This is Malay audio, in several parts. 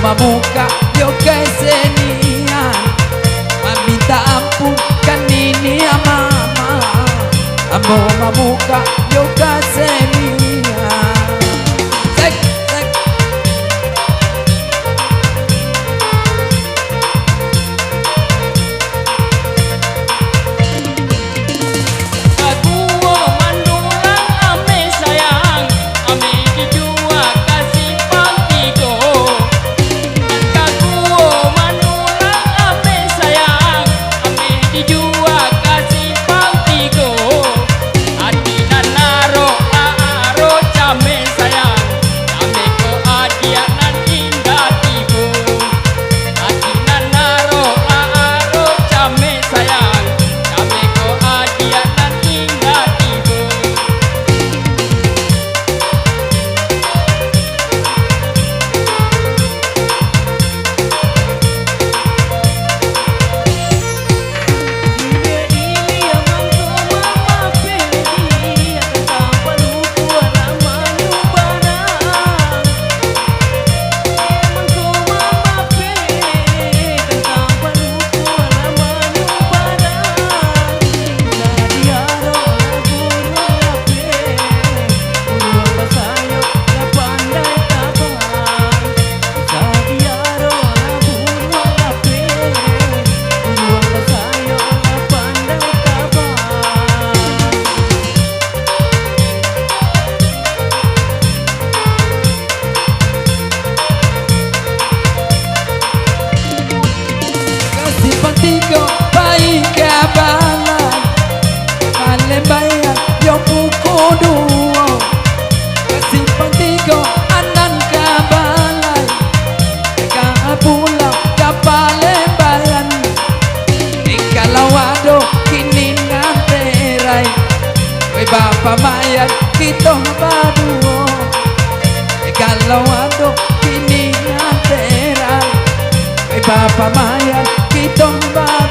mamuka yo kesenian, meminta ampun kan ini ya mama. Ambo mamuka yo kesenian. Sek sek tiga bayi kabalan, Palembang yo buku dua. Kesimpang tiga anan kabalan, ka pulang ka Palembang. Kalau ado kini nganterai, we bapa mayan kita berdua. Kalau ado kini nganterai, we bapa mayan kita berdua.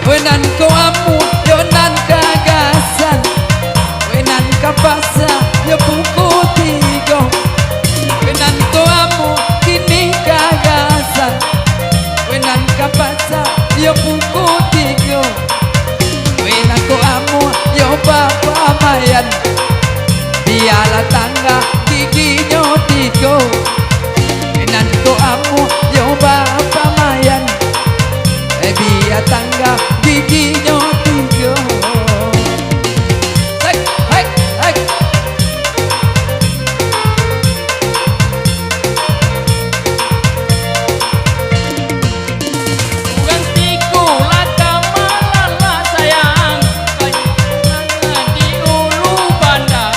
Wenan ko amu, yonan kagasan. Wenan kapasa, yo buku tiga. Wenan ko amu, kini kagasan. Wenan kapasa, yo buku tiga. Wenan ko amu, yo bapa mayan. Dialah tangga giginya tiga. Wenan ko amu, yo bapa mayan. Biar tangga giginya tiga. Hek, hek, hek. Bukan tiku laka malala sayang, banyak di ulu banda.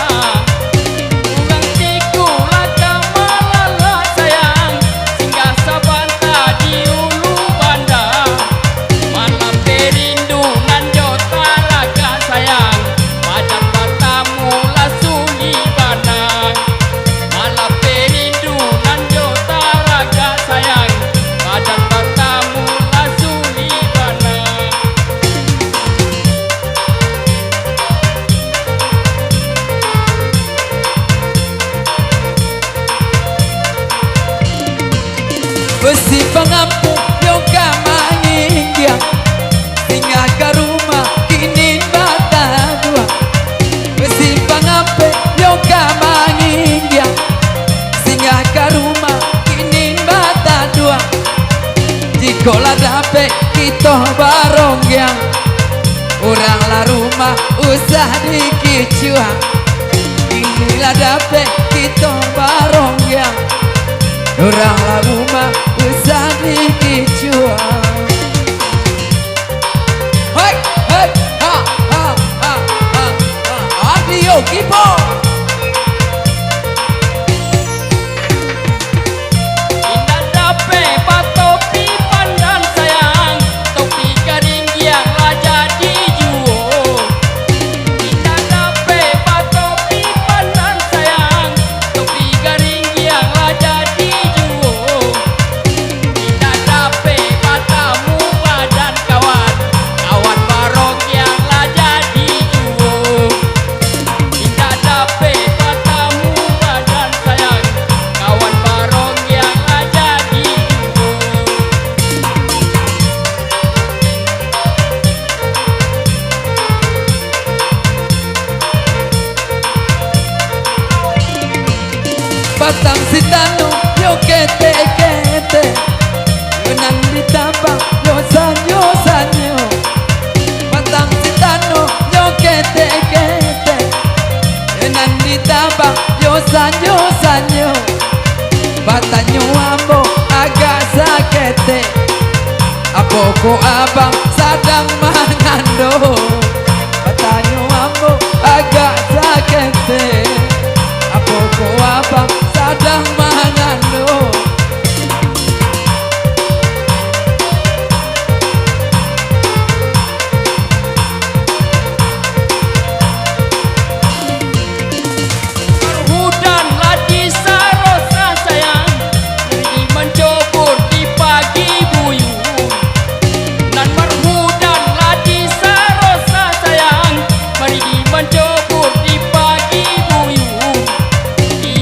Bukan tiku laka malala sayang, singgah sabanta di ulu banda. Malam perindu nan jota laka baronggyang orang la rumah usah dikicuang inilah dapet kita baronggyang orang la rumah usah dikicuang. Hei hei ha ha ha ha ha adio kipo. Batang sitano yo kete kete Wenan ditabang yo sanyo sanyo Batang sitano yo kete kete Wenan ditabang yo sanyo sanyo Batanyo ambo agak sakete Apoko abang sadang mangando Batanyo ambo agak sakete Apoko abang sadang mangando. Hudan lagi sarosa sayang pergi mencobur di pagi buyut nan marhudan lagi sarosa sayang pergi mencobur di pagi buyut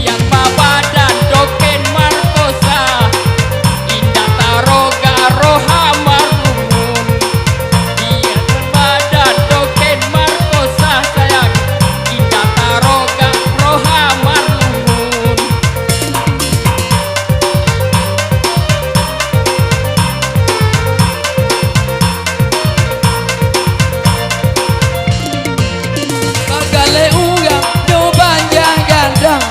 yang babadan doken markosa indah taroga roha marlumun yang babadan doken markosa sayang indah taroga roha marlumun. Bagale ugang yo banjang gandang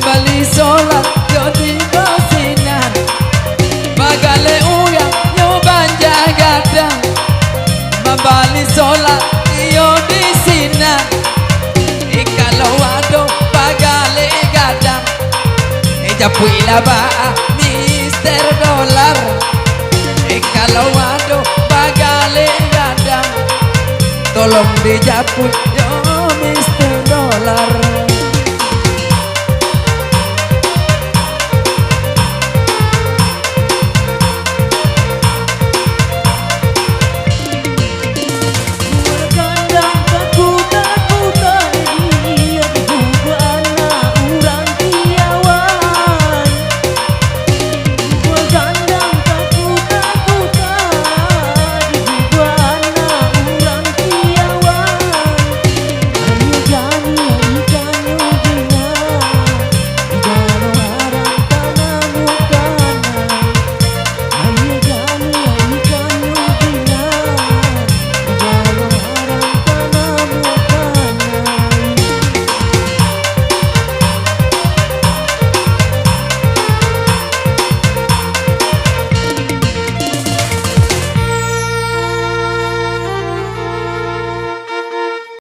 bali solat yo tiba sinan Bagale ugang yo banjang gandang bali solat yo di sinan Kalau ado bagale gadang japui laba Mister Dolar kalau ado bagale gadang tolong dijapui yo Mister Dolar.